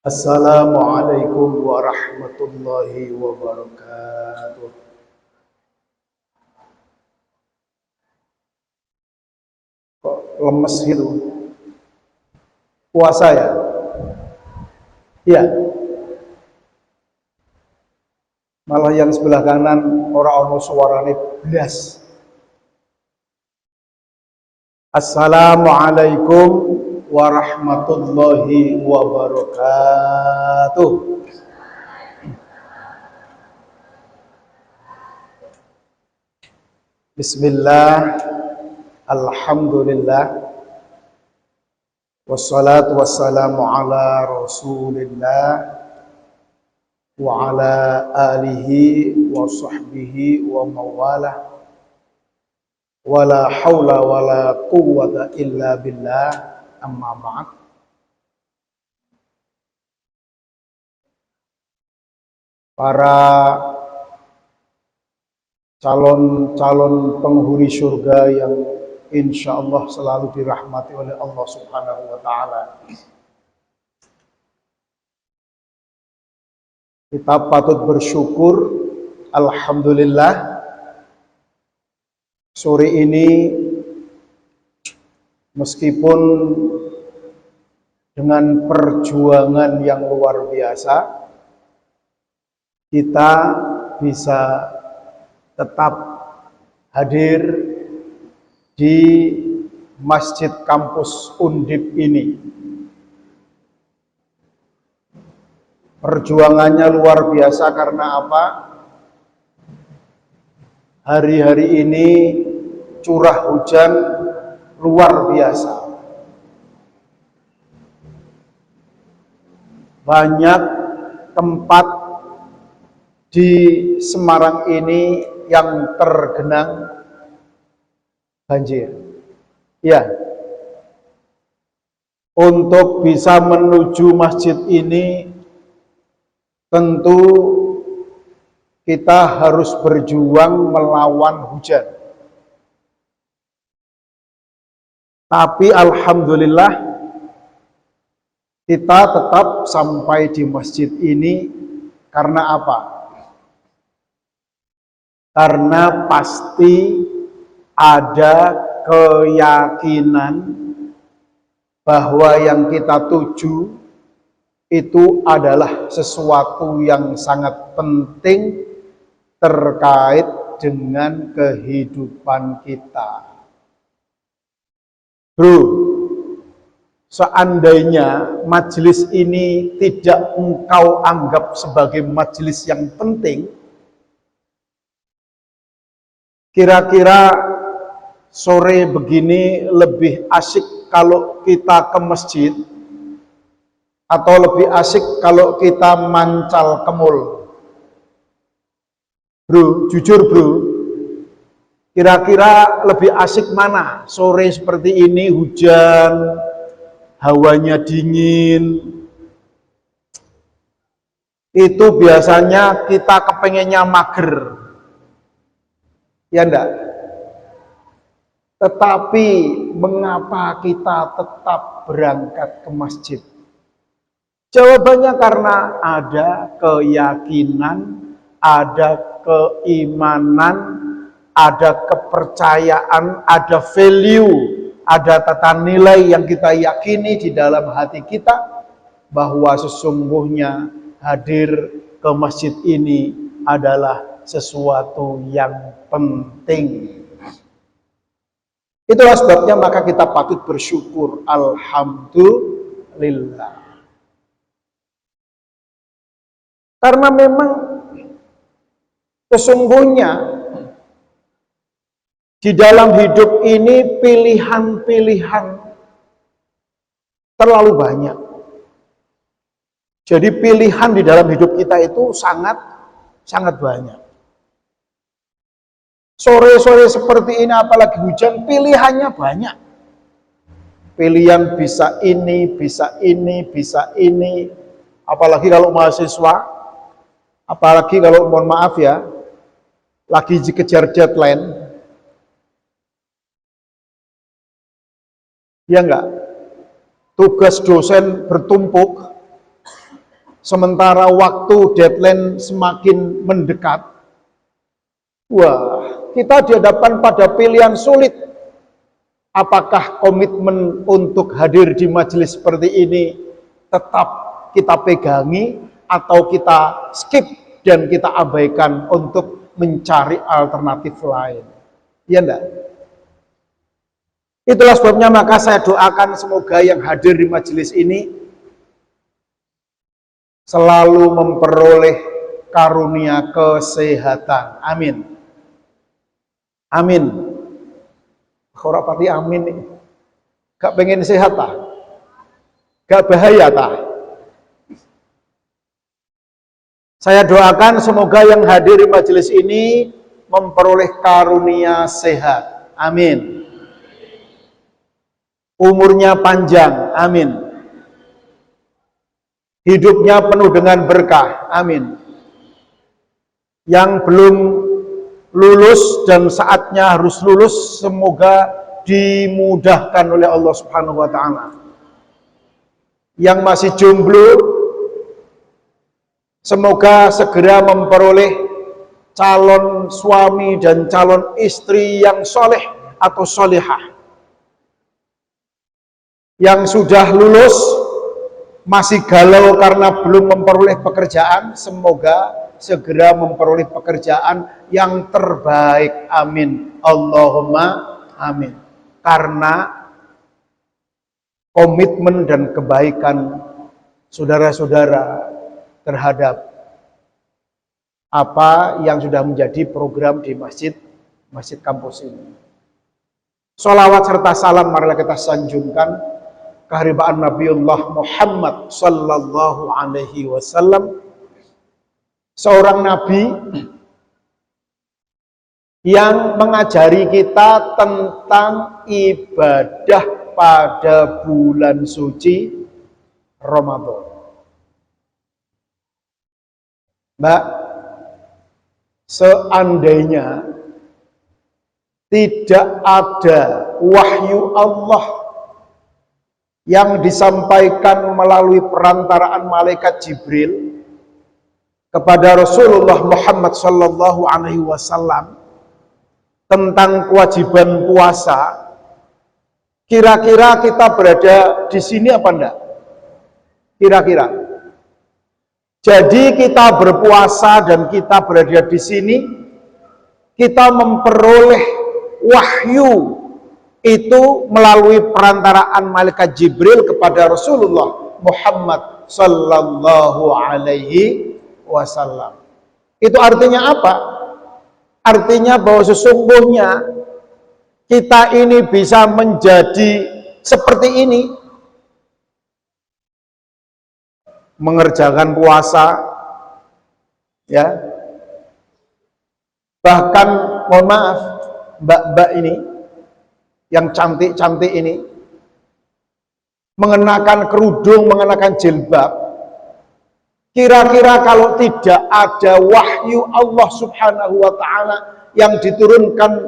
Assalamualaikum warahmatullahi wabarakatuh. Kok lemes gitu? Puasa ya? Iya. Malah yang sebelah kanan orang ono suarane blas. Assalamualaikum warahmatullahi wabarakatuh. Bismillah, alhamdulillah, wassalatu wassalamu ala rasulillah wa ala alihi wa sahbihi wa mawalah wala haula wala quwwata illa billah, amma ba'd. Para calon-calon penghuni surga yang insya Allah selalu dirahmati oleh Allah Subhanahu wa Ta'ala, kita patut bersyukur. Alhamdulillah, sore ini meskipun dengan perjuangan yang luar biasa, kita bisa tetap hadir di Masjid Kampus Undip ini. Perjuangannya luar biasa karena apa? Hari-hari ini curah hujan luar biasa. Banyak tempat di Semarang ini yang tergenang banjir. Ya. Untuk bisa menuju masjid ini tentu kita harus berjuang melawan hujan. Tapi alhamdulillah kita tetap sampai di masjid ini karena apa? Karena pasti ada keyakinan bahwa yang kita tuju itu adalah sesuatu yang sangat penting terkait dengan kehidupan kita. Bro, seandainya majelis ini tidak engkau anggap sebagai majelis yang penting, kira-kira sore begini lebih asik kalau kita ke masjid atau lebih asik kalau kita mancal ke mall? Bro, jujur bro, kira-kira lebih asik mana? Sore seperti ini, hujan, hawanya dingin, itu biasanya kita kepengennya mager, ya enggak? Tetapi mengapa kita tetap berangkat ke masjid? Jawabannya karena ada keyakinan, ada keimanan, ada kepercayaan, ada value, ada tata nilai yang kita yakini di dalam hati kita bahwa sesungguhnya hadir ke masjid ini adalah sesuatu yang penting. Itulah sebabnya maka kita patut bersyukur. Alhamdulillah. Karena memang sesungguhnya di dalam hidup ini pilihan-pilihan terlalu banyak. Jadi pilihan di dalam hidup kita itu sangat banyak. Sore-sore seperti ini apalagi hujan, pilihannya banyak. Pilihan bisa ini, bisa ini, bisa ini. Apalagi kalau mahasiswa, apalagi kalau mohon maaf ya, lagi dikejar deadline. Ya enggak? Tugas dosen bertumpuk, sementara waktu deadline semakin mendekat, wah, kita dihadapkan pada pilihan sulit. Apakah komitmen untuk hadir di majelis seperti ini tetap kita pegangi, atau kita skip dan kita abaikan untuk mencari alternatif lain? Iya enggak? Itulah sebabnya maka saya doakan semoga yang hadir di majelis ini selalu memperoleh karunia kesehatan. Amin. Amin. Ora pati amin nih. Gak pengen sehat tah? Gak bahaya tah? Saya doakan semoga yang hadir di majelis ini memperoleh karunia sehat. Amin. Umurnya panjang. Amin. Hidupnya penuh dengan berkah. Amin. Yang belum lulus dan saatnya harus lulus, semoga dimudahkan oleh Allah Subhanahu wa taala. Yang masih jomblo, semoga segera memperoleh calon suami dan calon istri yang soleh atau solehah. Yang sudah lulus masih galau karena belum memperoleh pekerjaan, semoga segera memperoleh pekerjaan yang terbaik. Amin. Allahumma amin. Karena komitmen dan kebaikan saudara-saudara terhadap apa yang sudah menjadi program di masjid kampus ini. Sholawat serta salam marilah kita sanjungkan kehadiran Nabiullah Muhammad sallallahu alaihi wasallam, seorang nabi yang mengajari kita tentang ibadah pada bulan suci Ramadan. Mbak, seandainya tidak ada wahyu Allah yang disampaikan melalui perantaraan malaikat Jibril kepada Rasulullah Muhammad sallallahu alaihi wasallam tentang kewajiban puasa, kira-kira kita berada di sini apa enggak? Kira-kira. Jadi kita berpuasa dan kita berada di sini, kita memperoleh wahyu itu melalui perantaraan malaikat Jibril kepada Rasulullah Muhammad sallallahu alaihi wasallam. Itu artinya apa? Artinya bahwa sesungguhnya kita ini bisa menjadi seperti ini, mengerjakan puasa, ya. Bahkan mohon maaf, mbak-mbak ini yang cantik-cantik ini mengenakan kerudung, mengenakan jilbab. Kira-kira kalau tidak ada wahyu Allah Subhanahu wa taala yang diturunkan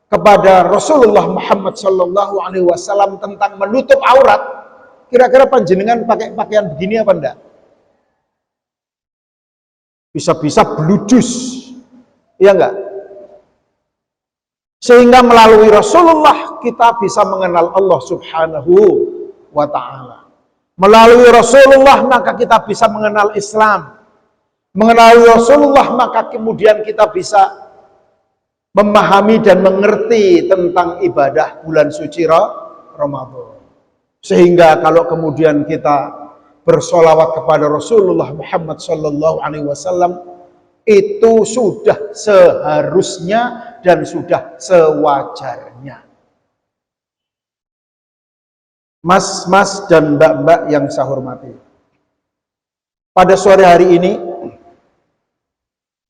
kepada Rasulullah Muhammad sallallahu alaihi wasallam tentang menutup aurat, kira-kira panjenengan pakai pakaian begini apa enggak? Bisa-bisa bludus. Iya enggak? Sehingga melalui Rasulullah kita bisa mengenal Allah Subhanahu wa taala. Melalui Rasulullah maka kita bisa mengenal Islam. Mengenal Rasulullah maka kemudian kita bisa memahami dan mengerti tentang ibadah bulan suci Ramadan. Sehingga kalau kemudian kita bersolawat kepada Rasulullah Muhammad sallallahu alaihi wasallam, itu sudah seharusnya dan sudah sewajarnya. Mas-mas dan mbak-mbak yang saya hormati, pada sore hari ini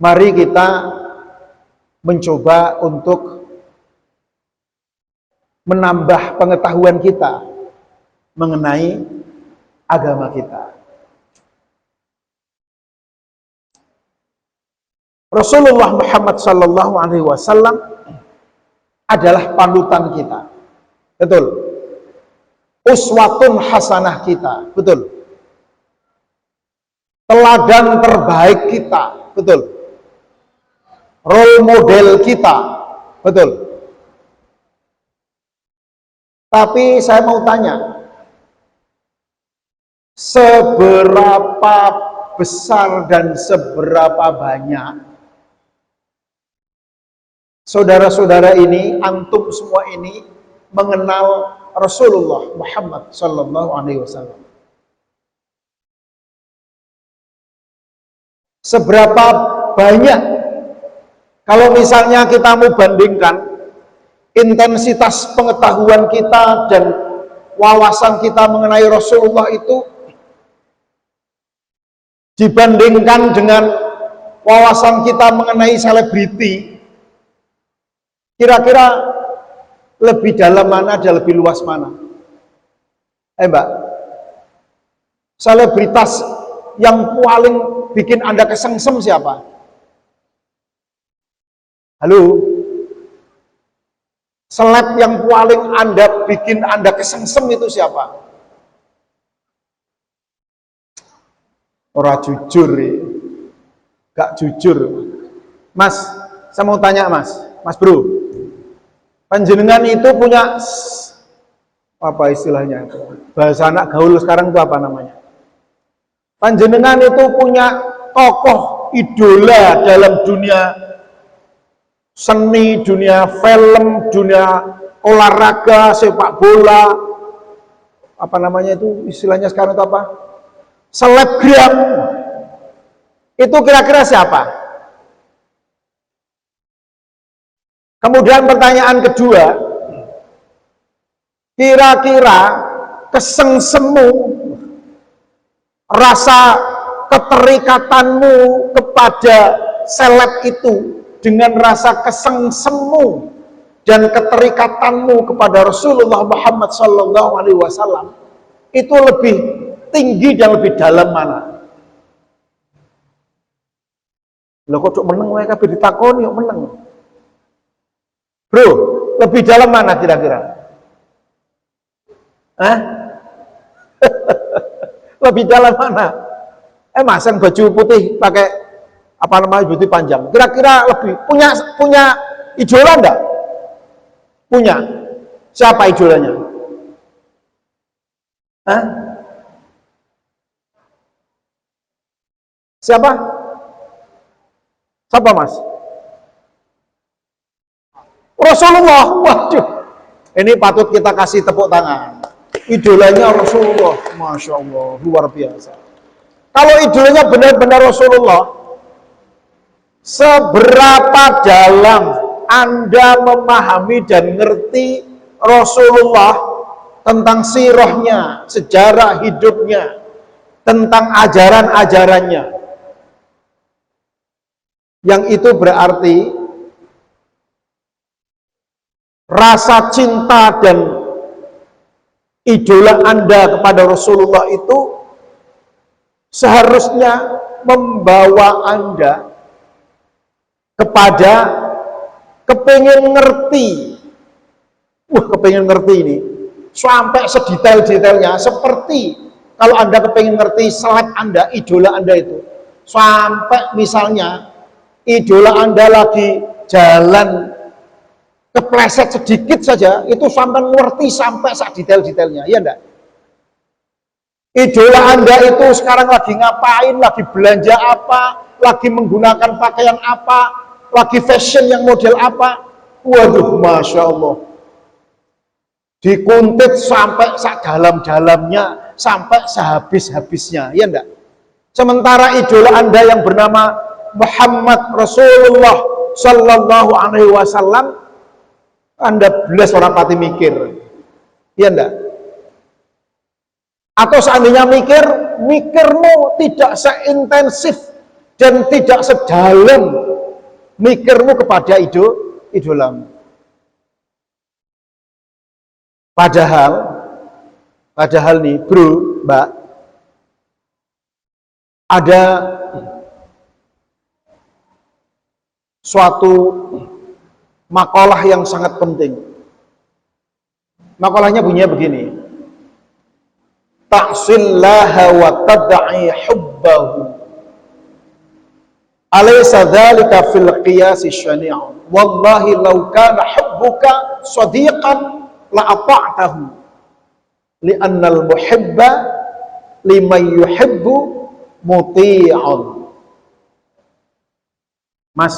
mari kita mencoba untuk menambah pengetahuan kita mengenai agama kita. Rasulullah Muhammad sallallahu alaihi wasallam adalah panutan kita. Betul. Uswatun hasanah kita, betul. teladan terbaik kita, betul. Role model kita, betul. Tapi saya mau tanya, seberapa besar dan seberapa banyak saudara-saudara ini, antum semua ini mengenal Rasulullah Muhammad Sallallahu Alaihi Wasallam? Seberapa banyak? Kalau misalnya kita mau bandingkan intensitas pengetahuan kita dan wawasan kita mengenai Rasulullah itu dibandingkan dengan wawasan kita mengenai selebriti, kira-kira lebih dalam mana dan lebih luas mana? Mbak, selebritas yang paling bikin Anda kesengsem siapa? Halo? Seleb yang paling bikin Anda kesengsem itu siapa? Orang jujur, gak jujur. Mas, saya mau tanya mas bro, panjenengan itu punya apa istilahnya? Bahasa anak gaul sekarang itu apa namanya? Panjenengan itu punya tokoh idola dalam dunia seni, dunia film, dunia olahraga, sepak bola, apa namanya itu istilahnya sekarang itu apa? Selebgram. Itu kira-kira siapa? Kemudian pertanyaan kedua, kira-kira kesengsemu, rasa keterikatanmu kepada seleb itu dengan rasa kesengsemu dan keterikatanmu kepada Rasulullah Muhammad Sallallahu Alaihi Wasallam itu lebih tinggi dan lebih dalam mana? Loh kok meneng mereka ditakoni yuk meneng. Bro, lebih dalam mana kira-kira? Lebih dalam mana? Mas yang baju putih pakai apa namanya putih panjang, kira-kira lebih punya idola enggak? Punya. Siapa idolanya? Siapa? Siapa mas? Rasulullah. Waduh, ini patut kita kasih tepuk tangan. Idolanya Rasulullah, Masya Allah, luar biasa. Kalau idolanya benar-benar Rasulullah, seberapa dalam Anda memahami dan ngerti Rasulullah tentang sirahnya, sejarah hidupnya, tentang ajaran-ajarannya. Yang itu berarti rasa cinta dan idola Anda kepada Rasulullah itu seharusnya membawa Anda kepada kepengen ngerti. Kepengen ngerti ini sampai sedetail-detailnya, seperti kalau Anda kepengen ngerti seleb Anda, idola Anda itu, sampai misalnya idola Anda lagi jalan kepleset sedikit saja, itu sampai ngerti sampai sak detail-detailnya, ya enggak? Idola Anda itu sekarang lagi ngapain, lagi belanja apa, lagi menggunakan pakaian apa, lagi fashion yang model apa, waduh, Masya Allah, dikuntit sampai sak dalam-dalamnya, sampai sehabis-habisnya, ya enggak? Sementara idola Anda yang bernama Muhammad Rasulullah Sallallahu Alaihi Wasallam, Anda belas orang pati mikir, ya enggak? Atau seandainya mikirmu tidak seintensif dan tidak sedalam mikirmu kepada idolamu. Padahal nih bro, mbak, ada suatu makalah yang sangat penting. Makalahnya bunyinya begini: ta'sillaha wa tad'i hubbahu Alaysa dzalika fil qiyasi syani'un. Wallahi law kana hubbuka shadiqan la ata'tahu. Li'annal muhibba liman yuhibbu muti'un. Mas,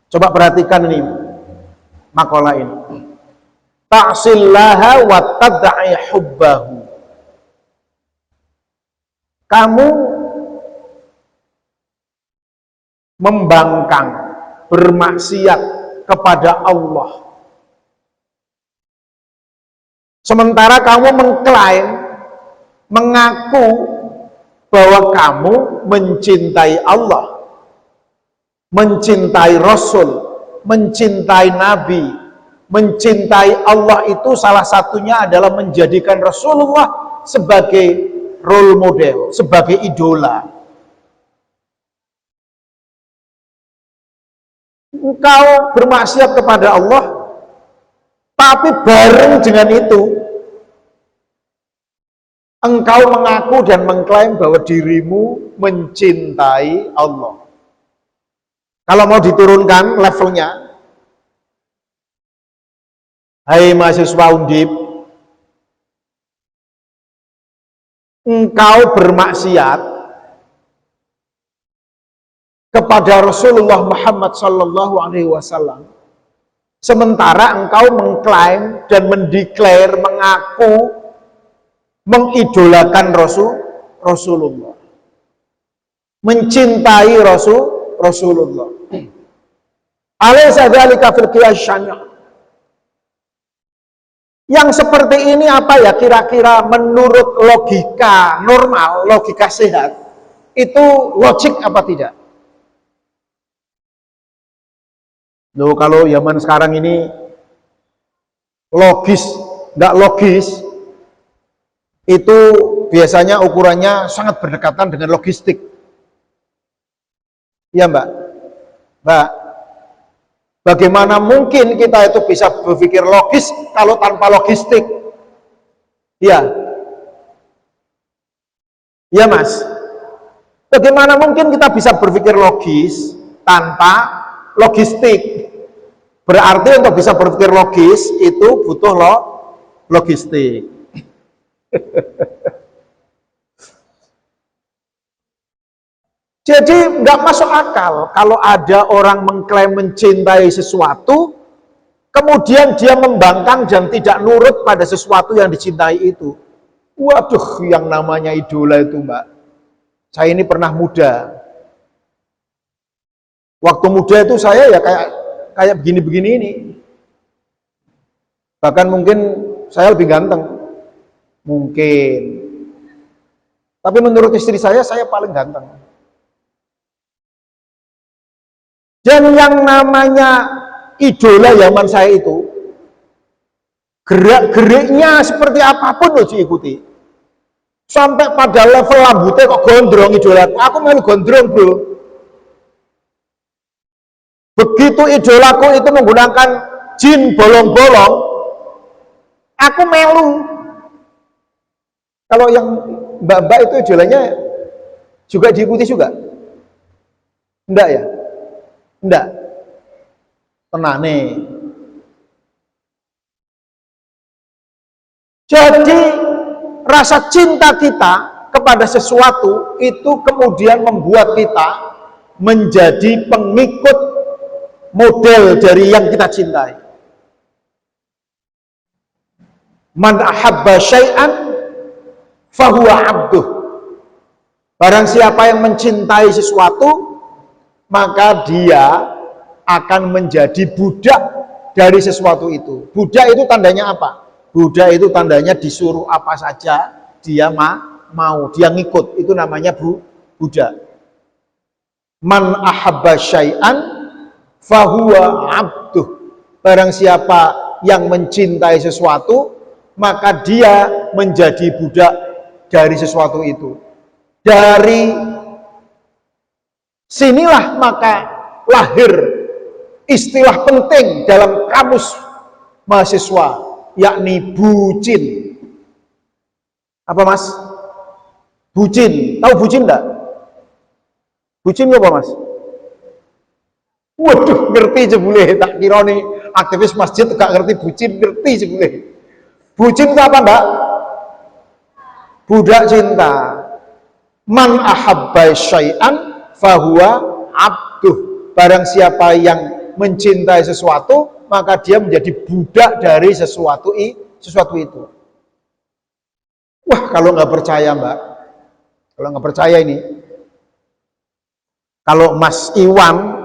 coba perhatikan ini makalah ini. Ta'sillaha wa tad'i hubbahu. Kamu membangkang, bermaksiat kepada Allah. Sementara kamu mengklaim, mengaku bahwa kamu mencintai Allah, mencintai Rasul, mencintai Nabi, mencintai Allah itu salah satunya adalah menjadikan Rasulullah sebagai role model, sebagai idola. Engkau bermaksiat kepada Allah, tapi bareng dengan itu engkau mengaku dan mengklaim bahwa dirimu mencintai Allah. Kalau mau diturunkan levelnya, hai mahasiswa Undip, engkau bermaksiat kepada Rasulullah Muhammad Sallallahu Alaihi Wasallam, sementara engkau mengklaim dan mendeklar, mengaku mengidolakan Rasulullah, mencintai Rasulullah. Alaysa dzalika fil qiyas syani'. Yang seperti ini apa ya kira-kira menurut logika normal, logika sehat, itu logik apa tidak? Loh, kalau zaman sekarang ini logis, nggak logis, itu biasanya ukurannya sangat berdekatan dengan logistik. Ya Mbak? Mbak, bagaimana mungkin kita itu bisa berpikir logis kalau tanpa logistik? Ya. Ya Mas. Bagaimana mungkin kita bisa berpikir logis tanpa logistik? Berarti untuk bisa berpikir logis itu butuh logistik. Jadi nggak masuk akal kalau ada orang mengklaim mencintai sesuatu, kemudian dia membangkang dan tidak nurut pada sesuatu yang dicintai itu. Waduh, yang namanya idola itu Mbak. Saya ini pernah muda. Waktu muda itu saya ya kayak begini-begini ini. Bahkan mungkin saya lebih ganteng. Mungkin. Tapi menurut istri saya paling ganteng. Dan yang namanya idola zaman saya itu, gerak-geriknya seperti apapun loh diikuti. Sampai pada level rambutnya kok gondrong idola. Aku malu gondrong bro. Begitu idolaku itu menggunakan jin bolong-bolong, aku melu. Kalau yang mbak-mbak itu idolanya juga diikuti juga? Enggak ya? Enggak. Tenang nih. Jadi rasa cinta kita kepada sesuatu itu kemudian membuat kita menjadi pengikut model dari yang kita cintai. Man ahabba syai'an fahuwa abduh. Barang siapa yang mencintai sesuatu, maka dia akan menjadi budak dari sesuatu itu. Budak itu tandanya apa? Budak itu tandanya disuruh apa saja dia mau, dia ngikut. Itu namanya budak. Man ahabba syai'an fahuwa abduh. Barang siapa yang mencintai sesuatu, maka dia menjadi budak dari sesuatu itu. Dari sinilah maka lahir istilah penting dalam kamus mahasiswa, yakni bucin. Apa Mas? Bucin. Tahu bucin enggak? Bucin apa Mas? Waduh, ngerti jebule, tak kira nih aktivis masjid gak ngerti bucin, ngerti jebule. Bucin itu apa, Mbak? Budak cinta. Man ahabba syai'an fahuwa abduh. Barang siapa yang mencintai sesuatu, maka dia menjadi budak dari sesuatu itu. Wah, kalau nggak percaya, Mbak, kalau nggak percaya ini, kalau Mas Iwan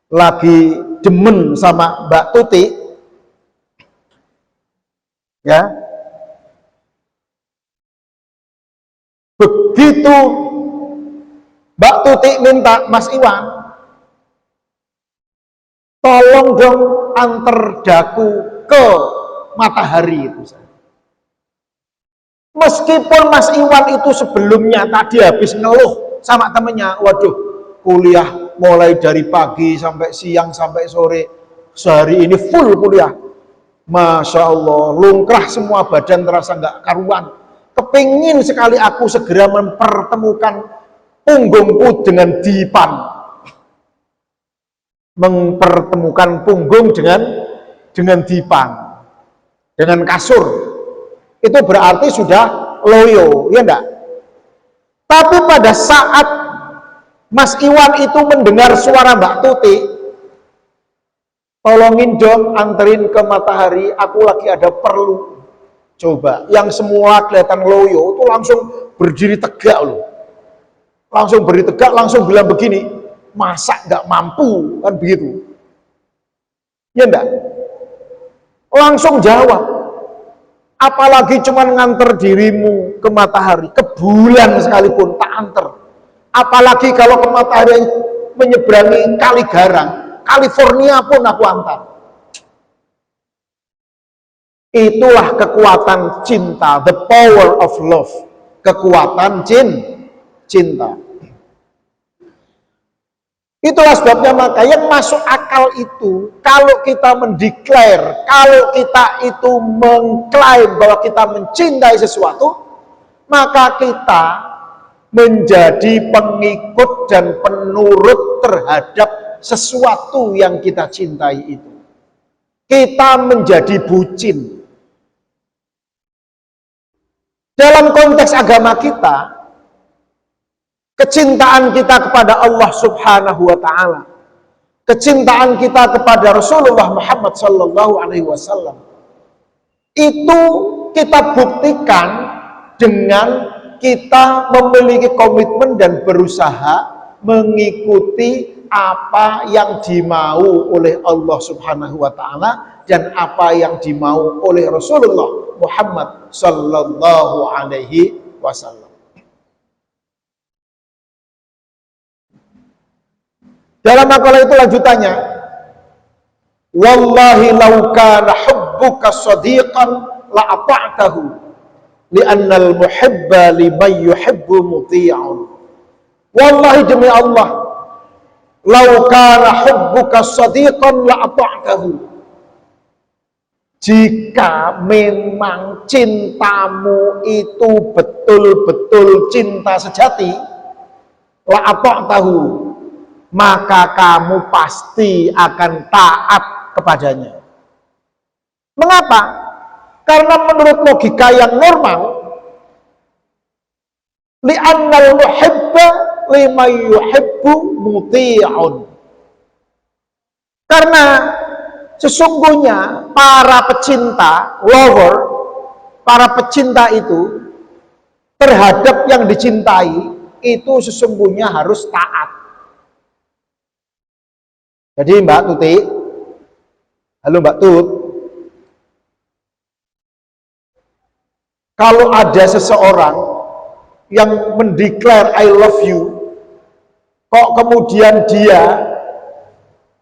lagi demen sama Mbak Tuti, ya, begitu Mbak Tuti minta Mas Iwan, tolong dong antar daku ke matahari itu. Meskipun Mas Iwan itu sebelumnya tadi habis ngeluh sama temennya, waduh, kuliah mulai dari pagi sampai siang sampai sore, sehari ini full kuliah, Masya Allah, lungkrah semua badan terasa nggak karuan, kepingin sekali aku segera mempertemukan punggungku dengan dipan, mempertemukan punggung dengan dipan, dengan kasur, itu berarti sudah loyo, ya enggak? Tapi pada saat Mas Iwan itu mendengar suara Mbak Tuti, tolongin dong anterin ke matahari, aku lagi ada perlu. Coba, yang semua kelihatan loyo itu langsung berdiri tegak loh. Langsung berdiri tegak, langsung bilang begini, masa nggak mampu, kan begitu. Ya enggak? Langsung jawab, apalagi cuma nganter dirimu ke matahari, ke bulan sekalipun tak anter. Apalagi kalau ke matahari menyeberangi Kali Garang, California pun aku antar. Itulah kekuatan cinta, the power of love. Kekuatan cinta. Itulah sebabnya maka yang masuk akal itu, kalau kita mendeklar, kalau kita itu mengklaim bahwa kita mencintai sesuatu, maka kita menjadi pengikut dan penurut terhadap sesuatu yang kita cintai itu. Kita menjadi bucin. Dalam konteks agama kita, kecintaan kita kepada Allah Subhanahu wa Ta'ala, kecintaan kita kepada Rasulullah Muhammad Sallallahu Alaihi Wasallam, itu kita buktikan dengan kita memiliki komitmen dan berusaha mengikuti apa yang dimau oleh Allah Subhanahu wa Ta'ala dan apa yang dimau oleh Rasulullah Muhammad Sallallahu Alaihi Wasallam. Dalam makalah itu lanjutannya, wallahi law kana hubbuka shadiqan la ata'tahu li'annal muhibba liman yuhibbu muti'un. Wallahi demi Allah, law kana hubbuka shadiqan la ata'tahu. Jika memang cintamu itu betul-betul cinta sejati, la ata'tahu, maka kamu pasti akan taat kepadanya. Mengapa? Karena menurut logika yang normal, li'annal muhibba liman yuhibbu muti'un. Karena sesungguhnya para pecinta, lover, para pecinta itu terhadap yang dicintai itu sesungguhnya harus taat. Jadi Mbak Tuti, halo Mbak Tut, kalau ada seseorang yang mendeklar I love you, kok kemudian dia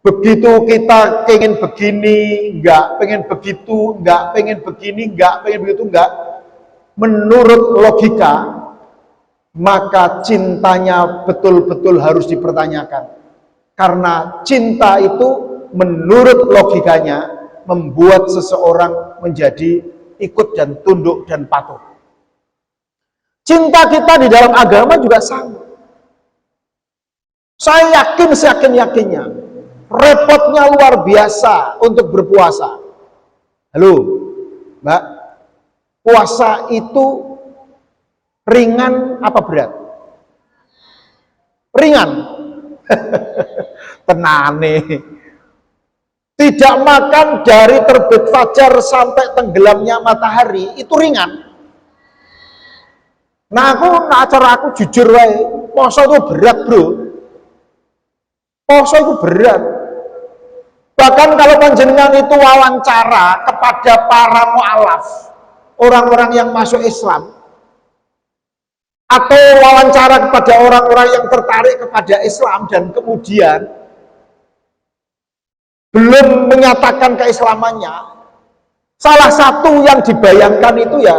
begitu kita pengen begini, enggak, pengen begitu, enggak, pengen begini, enggak, pengen begitu, enggak, menurut logika, maka cintanya betul-betul harus dipertanyakan. Karena cinta itu menurut logikanya membuat seseorang menjadi ikut dan tunduk dan patuh. Cinta kita di dalam agama juga sama. Saya yakin seyakin-yakinnya, repotnya luar biasa untuk berpuasa. Halo, Mbak, puasa itu ringan apa berat? Ringan. Tenane. Tidak makan dari terbit fajar sampai tenggelamnya matahari itu ringan. Nah, acara aku jujur wae, poso itu berat, Bro. Poso itu berat. Bahkan kalau panjenengan itu wawancara kepada para mu'alaf, orang-orang yang masuk Islam, atau wawancara kepada orang-orang yang tertarik kepada Islam dan kemudian belum menyatakan keislamannya, salah satu yang dibayangkan itu ya,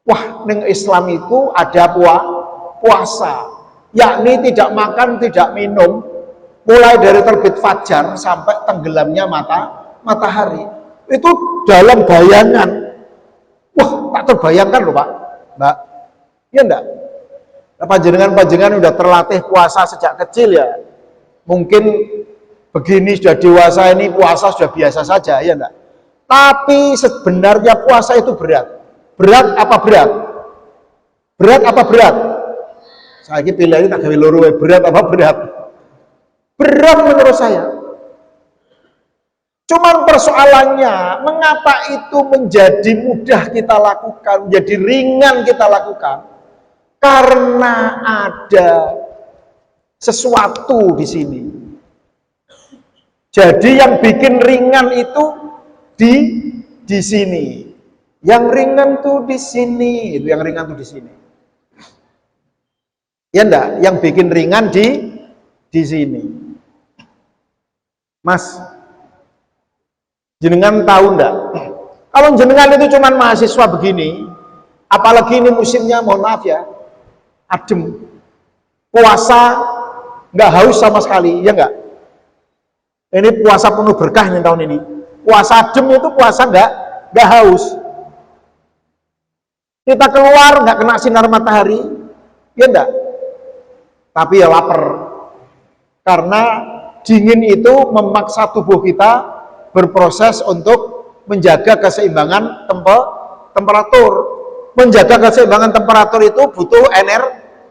wah, ning Islam itu ada puasa, yakni tidak makan, tidak minum, mulai dari terbit fajar sampai tenggelamnya matahari. Itu dalam bayangan. Wah, tak terbayangkan loh Pak, Mbak. Iya enggak? Nah, panjenengan udah terlatih puasa sejak kecil ya. Mungkin begini sudah dewasa ini puasa sudah biasa saja, ya enggak? Tapi sebenarnya puasa itu berat. Berat apa berat? Berat apa berat? Saya ini pilih ini tak gawe loro, berat apa berat? Berat menurut saya. Cuman persoalannya, mengapa itu menjadi mudah kita lakukan, menjadi ringan kita lakukan? Karena ada sesuatu di sini. Jadi yang bikin ringan itu di sini. Yang ringan tuh di sini, yang ringan tuh di sini. Ya enggak? Yang bikin ringan di sini. Mas, jenengan tahu enggak? Kalau jenengan itu cuman mahasiswa begini, apalagi ini musimnya, mohon maaf ya, adem. Puasa enggak haus sama sekali, ya enggak? Ini puasa penuh berkah nih tahun ini. Puasa adem itu puasa enggak haus. Kita keluar enggak kena sinar matahari, ya enggak? Tapi ya lapar. Karena dingin itu memaksa tubuh kita berproses untuk menjaga keseimbangan temperatur. Menjaga keseimbangan temperatur itu butuh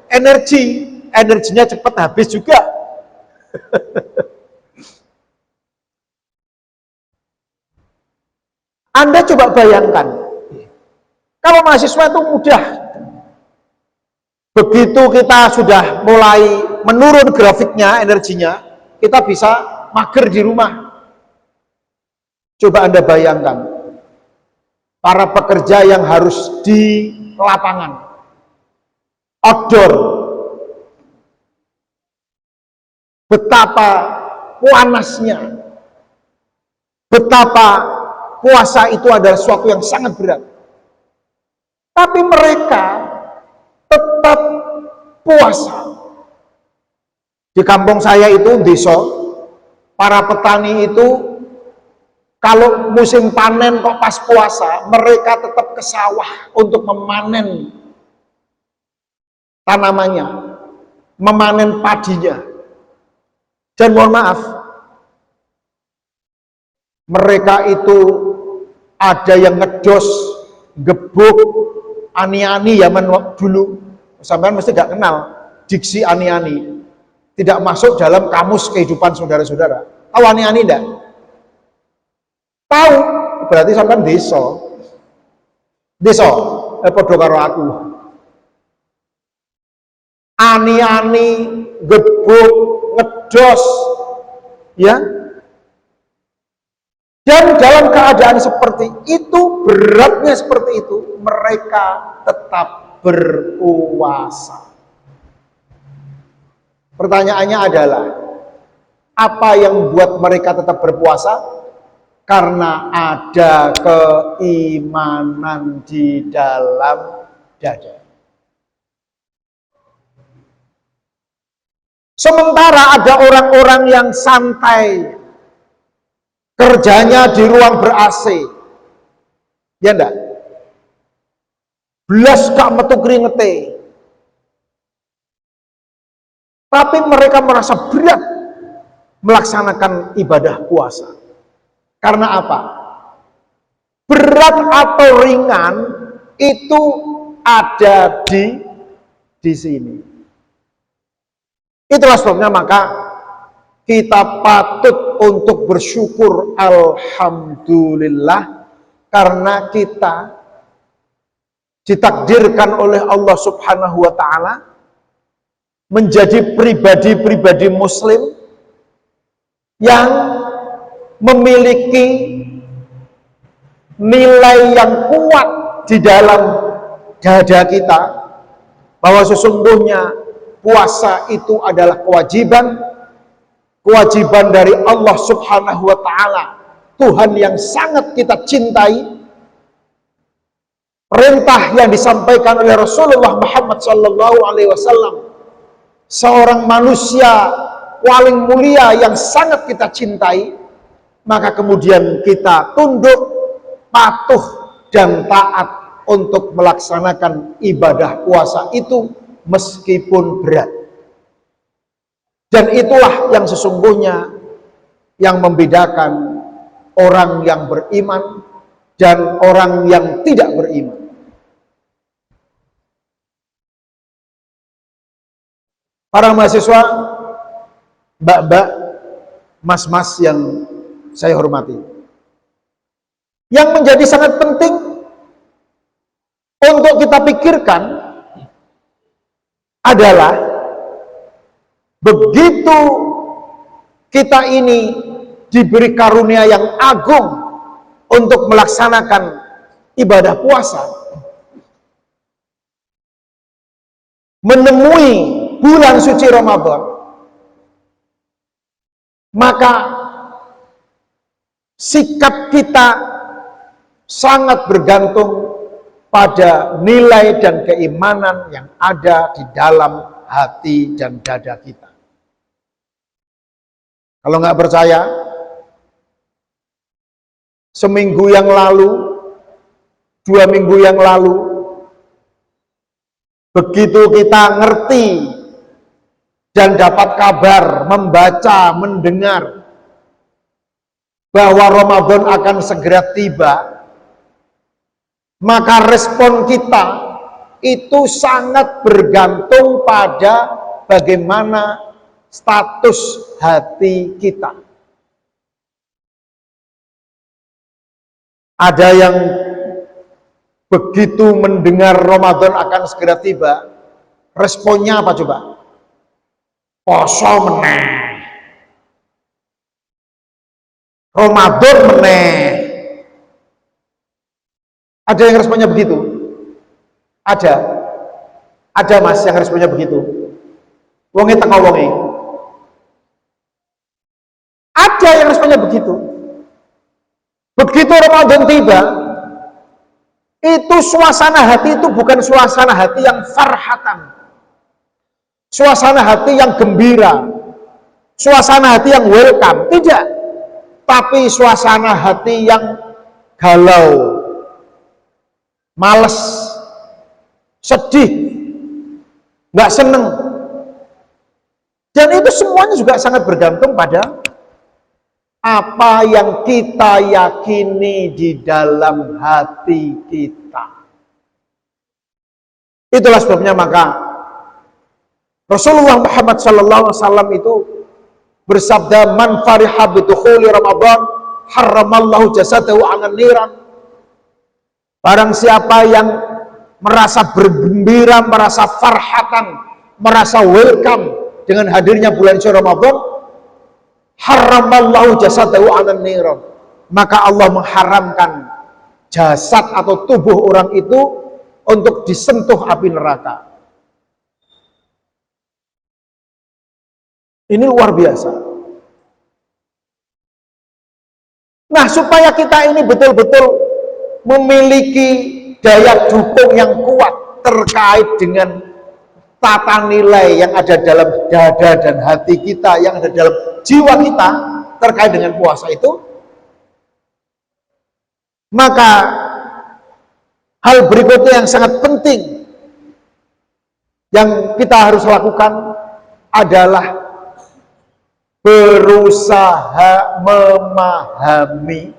energi. Energinya cepat habis juga. Anda coba bayangkan, kalau mahasiswa itu mudah. Begitu kita sudah mulai menurun grafiknya, energinya, kita bisa mager di rumah. Coba Anda bayangkan, para pekerja yang harus di lapangan, outdoor, betapa panasnya, betapa puasa itu adalah sesuatu yang sangat berat. Tapi mereka tetap puasa. Di kampung saya itu, desa, para petani itu kalau musim panen kok pas puasa, mereka tetap ke sawah untuk memanen tanamannya, memanen padinya. Dan mohon maaf, mereka itu ada yang ngedos, gebuk, ani-ani zaman dulu. Sampean mesti gak kenal diksi ani-ani. Tidak masuk dalam kamus kehidupan saudara-saudara. Tahu ani-ani enggak? Tahu, berarti sampean desa. Desa, padha karo aku. Ani-ani, gebuk, ngedos, ya. Dan dalam keadaan seperti itu, beratnya seperti itu, mereka tetap berpuasa. Pertanyaannya adalah, apa yang membuat mereka tetap berpuasa? Karena ada keimanan di dalam dada. Sementara ada orang-orang yang santai, kerjanya di ruang ber-AC, ya enggak? Belas gak metu keringete. tapi mereka merasa berat melaksanakan ibadah puasa. Karena apa? Berat atau ringan itu ada di sini. Itulah sebabnya maka kita patut untuk bersyukur alhamdulillah karena kita ditakdirkan oleh Allah Subhanahu wa taala menjadi pribadi-pribadi muslim yang memiliki nilai yang kuat di dalam dada kita bahwa sesungguhnya puasa itu adalah kewajiban dari Allah Subhanahu wa taala, Tuhan yang sangat kita cintai. Perintah yang disampaikan oleh Rasulullah Muhammad sallallahu alaihi wasallam, seorang manusia paling mulia yang sangat kita cintai, maka kemudian kita tunduk, patuh dan taat untuk melaksanakan ibadah puasa itu meskipun berat. Dan itulah yang sesungguhnya yang membedakan orang yang beriman dan orang yang tidak beriman. Para mahasiswa, mbak-mbak, mas-mas yang saya hormati, yang menjadi sangat penting untuk kita pikirkan adalah begitu kita ini diberi karunia yang agung untuk melaksanakan ibadah puasa, menemui bulan suci Ramadan, maka sikap kita sangat bergantung pada nilai dan keimanan yang ada di dalam hati dan dada kita. Kalau nggak percaya, seminggu yang lalu, 2 minggu yang lalu, begitu kita ngerti dan dapat kabar, membaca, mendengar bahwa Ramadan akan segera tiba, maka respon kita itu sangat bergantung pada bagaimana status hati kita. Ada yang begitu mendengar Ramadan akan segera tiba, responnya apa coba? Poso meneh, Ramadan meneh. Ada yang responnya begitu? Ada mas yang responnya begitu. Wonge teko wonge. Ada yang responnya begitu. Begitu Ramadan tiba, itu suasana hati itu bukan suasana hati yang farhatan, suasana hati yang gembira, suasana hati yang welcome, tidak, tapi suasana hati yang galau, males, sedih, nggak seneng. Dan itu semuanya juga sangat bergantung pada apa yang kita yakini di dalam hati kita. Itulah sebabnya maka Rasulullah Muhammad SAW itu bersabda, man fariha bidukhuli Ramadan haramallahu jasadahu 'alan niran. Barang siapa yang merasa bergembira, merasa farhatan, merasa welcome dengan hadirnya bulan suci Ramadan, haramallahu jasadahu 'alan niran, maka Allah mengharamkan jasad atau tubuh orang itu untuk disentuh api neraka. Ini luar biasa. Nah, supaya kita ini betul-betul memiliki daya dukung yang kuat terkait dengan tata nilai yang ada dalam dada dan hati kita, yang ada dalam jiwa kita terkait dengan puasa itu, maka hal berikutnya yang sangat penting yang kita harus lakukan adalah berusaha memahami,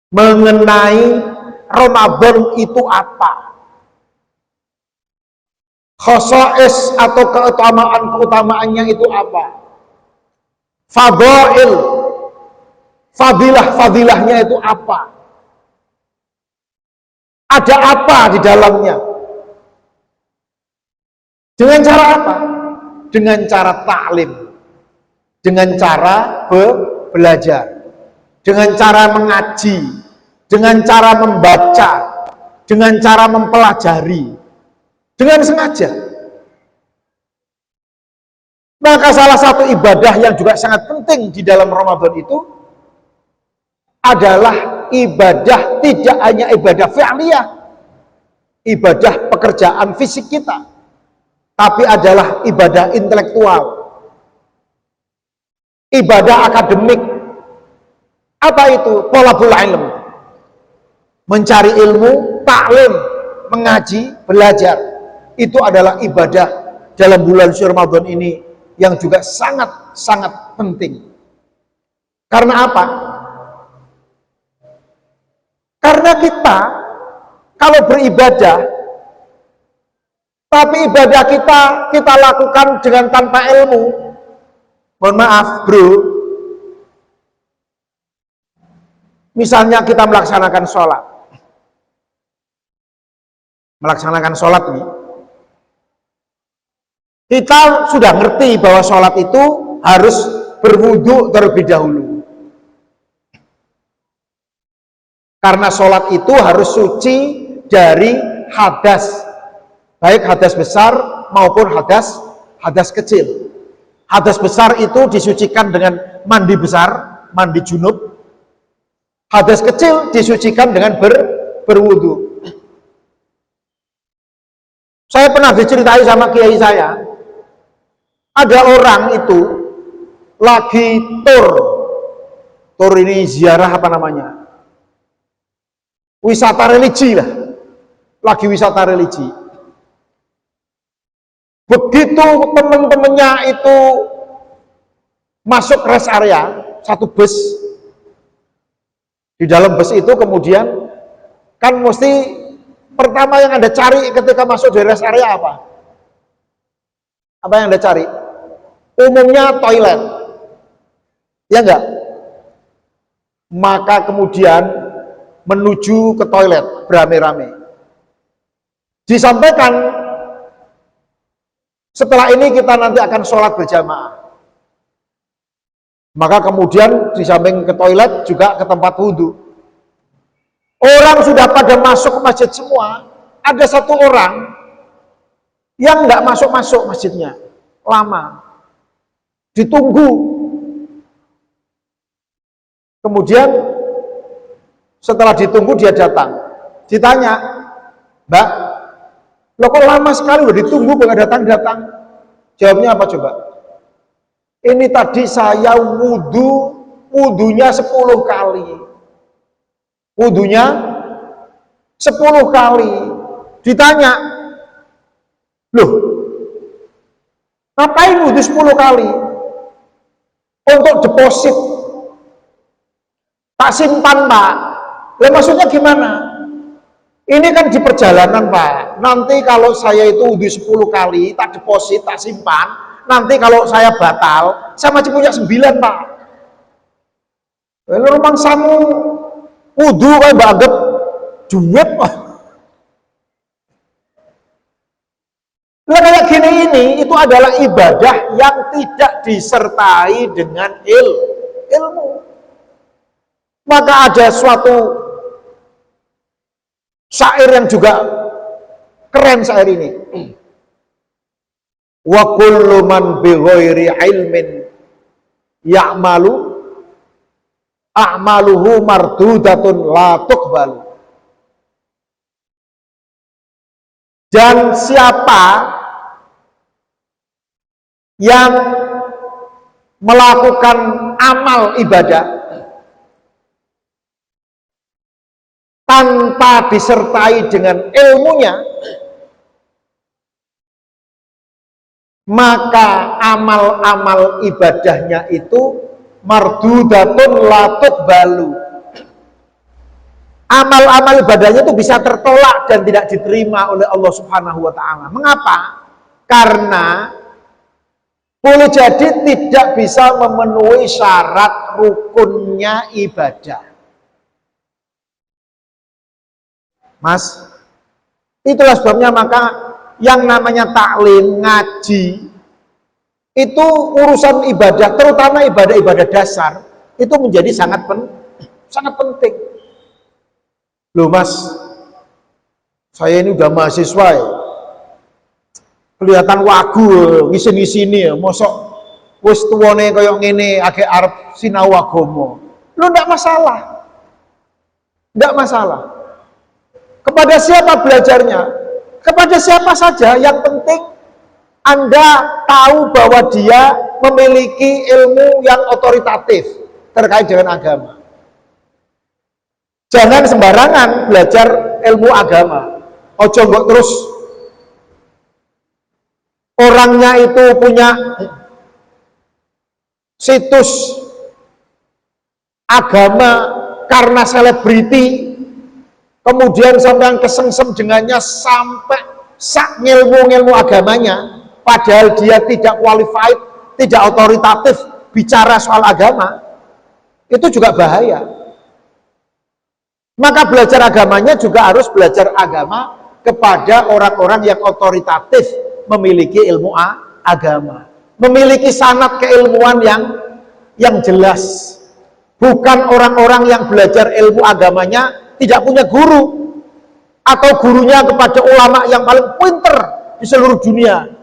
mengenai Ramadan itu apa, khosais atau keutamaan-keutamaannya itu apa, fadail, fadilah-fadilahnya itu apa, ada apa di dalamnya. Dengan cara apa? Dengan cara taklim, dengan cara belajar, dengan cara mengaji, dengan cara membaca, dengan cara mempelajari, dengan sengaja. Maka salah satu ibadah yang juga sangat penting di dalam Ramadan itu adalah ibadah, tidak hanya ibadah fi'liyah, ibadah pekerjaan fisik kita, tapi adalah ibadah intelektual, ibadah akademik. Apa itu? Thalabul ilm, mencari ilmu, taklim, mengaji, belajar. Itu adalah ibadah dalam bulan suci Ramadan ini yang juga sangat-sangat penting. Karena apa? Karena kita kalau beribadah, tapi ibadah kita lakukan dengan tanpa ilmu, mohon maaf bro, misalnya kita melaksanakan sholat ini, kita sudah ngerti bahwa sholat itu harus berwudu terlebih dahulu, karena sholat itu harus suci dari hadas, baik hadas besar maupun hadas kecil. Hadas besar itu disucikan dengan mandi besar, mandi junub. Hadas kecil disucikan dengan berwudu. Saya pernah diceritai sama kiai saya, ada orang itu lagi tur ini ziarah apa namanya, wisata religi lah, lagi wisata religi. Begitu teman-temannya itu masuk rest area, satu bus, di dalam bus itu kemudian kan mesti pertama yang Anda cari ketika masuk di rest area apa? Apa yang Anda cari? Umumnya toilet, ya enggak? Maka kemudian menuju ke toilet beramai-ramai. Disampaikan, setelah ini kita nanti akan sholat berjamaah. Maka kemudian di samping ke toilet juga ke tempat wudhu. Orang sudah pada masuk ke masjid semua. Ada satu orang yang nggak masuk masjidnya, lama, ditunggu. Kemudian setelah ditunggu dia datang, ditanya, Mbak, lo kok lama sekali udah ditunggu nggak datang-datang? Jawabnya apa coba? Ini tadi saya wudhunya 10 kali. Wudhunya 10 kali. Ditanya, loh, ngapain wudhu 10 kali? Untuk deposit. Tak simpan, Pak. Lah maksudnya gimana? Ini kan di perjalanan, Pak. Nanti kalau saya itu wudhu 10 kali, tak deposit, tak simpan, nanti kalau saya batal, saya masih punya 9, Pak. Lalu rumah samu wudhu kayak banget duit, Pak. Nah, kayak gini ini, itu adalah ibadah yang tidak disertai dengan ilmu. Maka ada suatu syair yang juga keren syair ini. Wa kullu man bi ghairi ilmin ya'malu a'maluhu mardudatun la tuqbalu. Dan siapa yang melakukan amal ibadah tanpa disertai dengan ilmunya, maka amal-amal ibadahnya itu mardudatun la tuqbalu. Amal-amal ibadahnya itu bisa tertolak dan tidak diterima oleh Allah Subhanahu wa taala. Mengapa? Karena boleh jadi tidak bisa memenuhi syarat rukunnya ibadah. Mas, itulah sebabnya maka yang namanya taklim, ngaji, itu urusan ibadah, terutama ibadah-ibadah dasar, itu menjadi sangat penting. Loh Mas, saya ini udah mahasiswa ya, kelihatan wagu ngisi-ngisini ya, mosok wis tuwane kaya ngene agek arep sinau agama. Lu ndak masalah. Ndak masalah. Kepada siapa belajarnya? Kepada siapa saja, yang penting Anda tahu bahwa dia memiliki ilmu yang otoritatif terkait dengan agama. Jangan sembarangan belajar ilmu agama. Ojo mbok terus orangnya itu punya situs agama karena selebriti, kemudian sampai kesengsem dengannya sampai sak ngilmu agamanya, padahal dia tidak qualified, tidak otoritatif bicara soal agama, itu juga bahaya. Maka belajar agamanya juga harus belajar agama kepada orang-orang yang otoritatif, memiliki ilmu agama, memiliki sanad keilmuan yang jelas, bukan orang-orang yang belajar ilmu agamanya tidak punya guru, atau gurunya kepada ulama yang paling pinter di seluruh dunia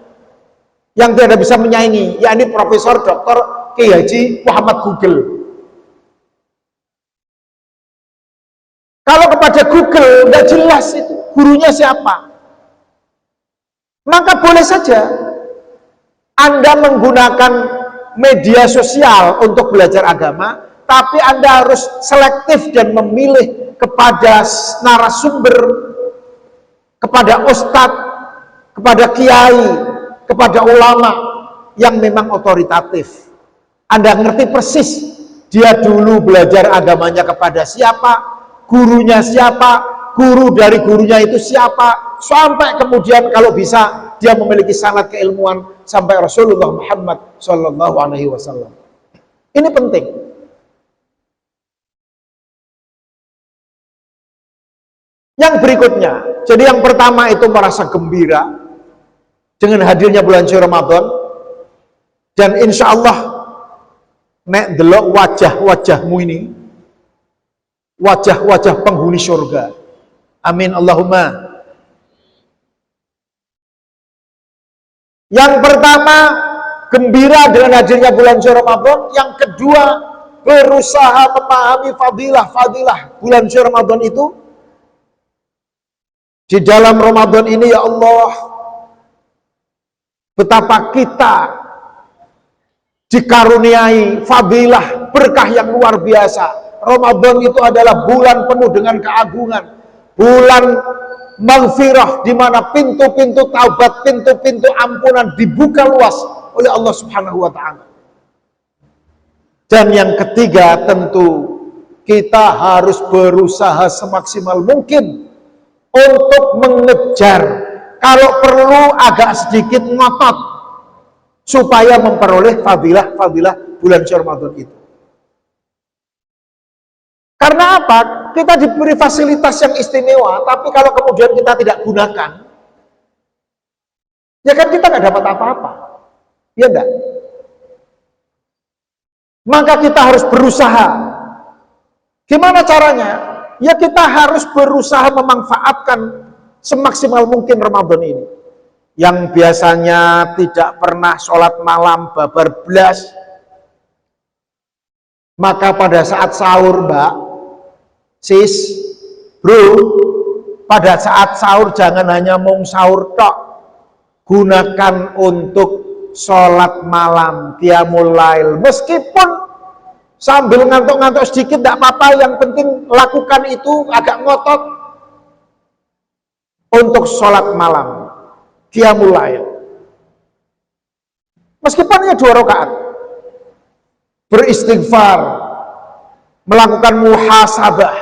yang tidak bisa menyaingi, yakni Profesor Dr. Kiai Haji Muhammad Google. Kalau kepada Google tidak jelas itu gurunya siapa, maka boleh saja Anda menggunakan media sosial untuk belajar agama, tapi Anda harus selektif dan memilih kepada narasumber, kepada ustadz, kepada kiai, kepada ulama yang memang otoritatif. Anda ngerti persis dia dulu belajar agamanya kepada siapa, gurunya siapa, guru dari gurunya itu siapa, sampai kemudian kalau bisa dia memiliki sanad keilmuan sampai Rasulullah Muhammad Shallallahu Alaihi Wasallam. Ini penting. Yang berikutnya, jadi yang pertama itu merasa gembira dengan hadirnya bulan suci Ramadan, dan insya Allah nek delok wajah-wajahmu ini, wajah-wajah penghuni surga. Amin Allahumma. Yang pertama, gembira dengan hadirnya bulan suci Ramadan. Yang kedua, berusaha memahami fadilah bulan suci Ramadan itu. Di dalam Ramadan ini, ya Allah, betapa kita dikaruniai fadilah berkah yang luar biasa. Ramadan itu adalah bulan penuh dengan keagungan, bulan maghfirah, di mana pintu-pintu taubat, pintu-pintu ampunan dibuka luas oleh Allah Subhanahu wa taala. Dan yang ketiga, tentu kita harus berusaha semaksimal mungkin untuk mengejar, kalau perlu agak sedikit ngotot, supaya memperoleh fadilah bulan suci Ramadan itu. Karena apa? Kita diberi fasilitas yang istimewa, tapi kalau kemudian kita tidak gunakan, ya kan kita nggak dapat apa-apa. Ya enggak? Maka kita harus berusaha. Gimana caranya? Ya kita harus berusaha memanfaatkan semaksimal mungkin Ramadan ini. Yang biasanya tidak pernah sholat malam babar blas, maka pada saat sahur, Mbak, sis, bro, pada saat sahur jangan hanya mau sahur tok, gunakan untuk sholat malam, qiyamul lail, meskipun Sambil ngantuk-ngantuk sedikit tidak apa-apa, yang penting lakukan itu agak ngotot untuk sholat malam, qiyamul lail. Meskipun hanya 2 rakaat, beristighfar, melakukan muhasabah,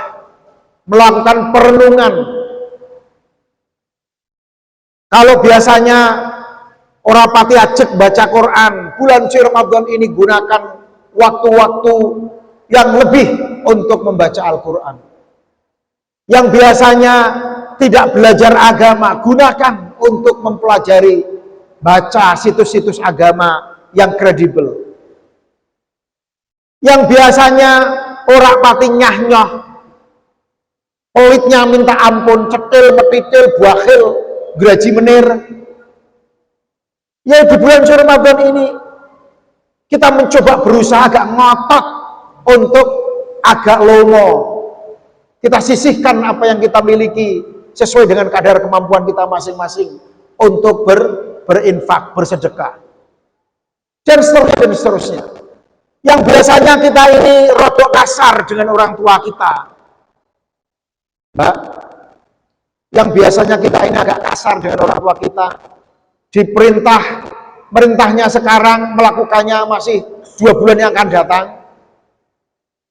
melakukan perenungan. Kalau biasanya orang pati ajek baca Quran, bulan suci Ramadan ini gunakan waktu-waktu yang lebih untuk membaca Al-Quran. Yang biasanya tidak belajar agama, gunakan untuk mempelajari, baca situs-situs agama yang kredibel. Yang biasanya orang pati nyah-nyoh, pelitnya minta ampun, cetil, mepitil, buakhil, geraji menir. Ya di bulan suci Ramadan ini kita mencoba berusaha agak ngotot untuk agak lomo. Kita sisihkan apa yang kita miliki sesuai dengan kadar kemampuan kita masing-masing untuk berinfak, bersedekah, dan seterusnya dan seterusnya. Yang biasanya kita ini rodok kasar dengan orang tua kita, Mbak, yang biasanya kita ini agak kasar dengan orang tua kita, merintahnya sekarang, melakukannya masih 2 bulan yang akan datang,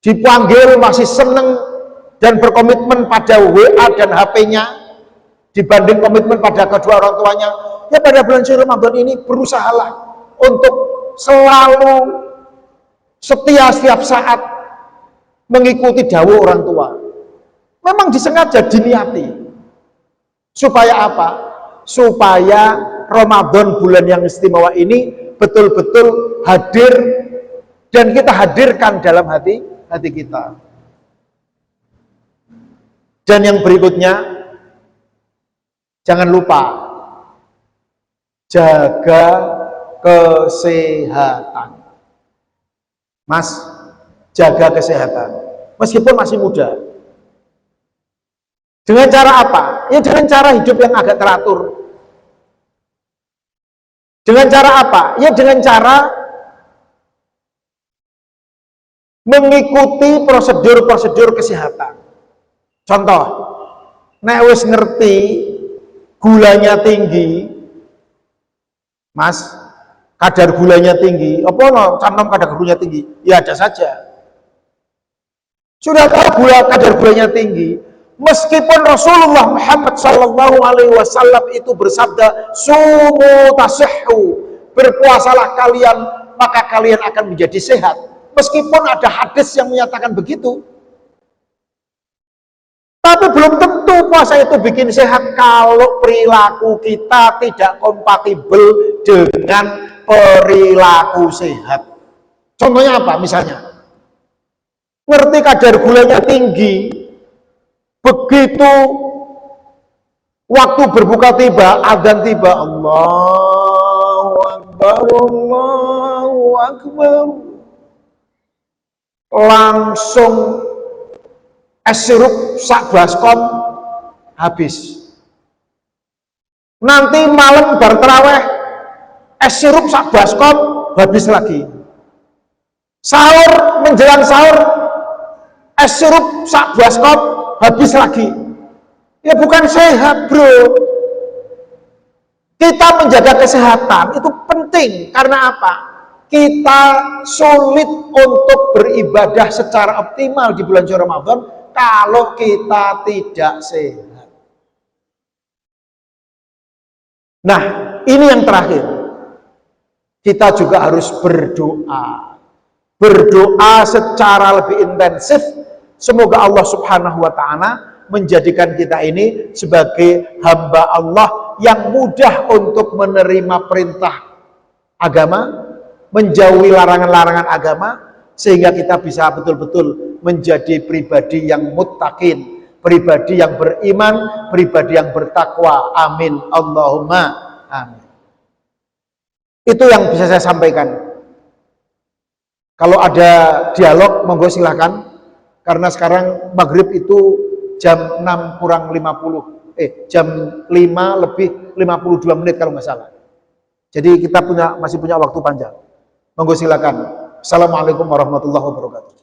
dipanggil masih seneng dan berkomitmen pada WA dan HP-nya dibanding komitmen pada kedua orang tuanya. Ya pada bulan suci Ramadan ini berusahalah untuk selalu setia setiap saat mengikuti dawuh orang tua. Memang disengaja diniati. Supaya apa? Supaya Ramadan bulan yang istimewa ini betul-betul hadir dan kita hadirkan dalam hati kita. Dan yang berikutnya, jangan lupa jaga kesehatan. Mas, jaga kesehatan meskipun masih muda. Dengan cara apa? Ya dengan cara hidup yang agak teratur. Dengan cara apa? Ya dengan cara mengikuti prosedur-prosedur kesehatan. Contoh, nek wis ngerti gulanya tinggi, Mas, kadar gulanya tinggi, apa no canom kadar gulanya tinggi? Ya ada saja. Sudah tahu kadar gulanya tinggi, meskipun Rasulullah Muhammad SAW itu bersabda, sumu tasihhu, berpuasalah kalian, maka kalian akan menjadi sehat. Meskipun ada hadis yang menyatakan begitu, tapi belum tentu puasa itu bikin sehat kalau perilaku kita tidak kompatibel dengan perilaku sehat. Contohnya apa? Misalnya, ngerti kadar gulanya tinggi, begitu waktu berbuka tiba, adzan tiba, Allahu Akbar, Allahu Akbar, langsung es sirup sak baskom habis. Nanti malam bar terawih es sirup sak baskom habis lagi. Sahur, menjelang sahur es sirup sak baskom habis lagi. Ya bukan sehat, bro. Kita menjaga kesehatan itu penting. Karena apa? Kita sulit untuk beribadah secara optimal di bulan suci Ramadan kalau kita tidak sehat. Nah, ini yang terakhir. Kita juga harus berdoa. Berdoa secara lebih intensif. Semoga Allah Subhanahu wa Ta'ala menjadikan kita ini sebagai hamba Allah yang mudah untuk menerima perintah agama, menjauhi larangan-larangan agama, sehingga kita bisa betul-betul menjadi pribadi yang muttaqin, pribadi yang beriman, pribadi yang bertakwa. Amin. Allahumma amin. Itu yang bisa saya sampaikan. Kalau ada dialog, monggo silahkan. Karena sekarang maghrib itu jam 6 kurang 50, jam 5 lebih 52 menit kalau nggak salah. Jadi kita masih punya waktu panjang. Monggo silakan. Assalamualaikum warahmatullahi wabarakatuh.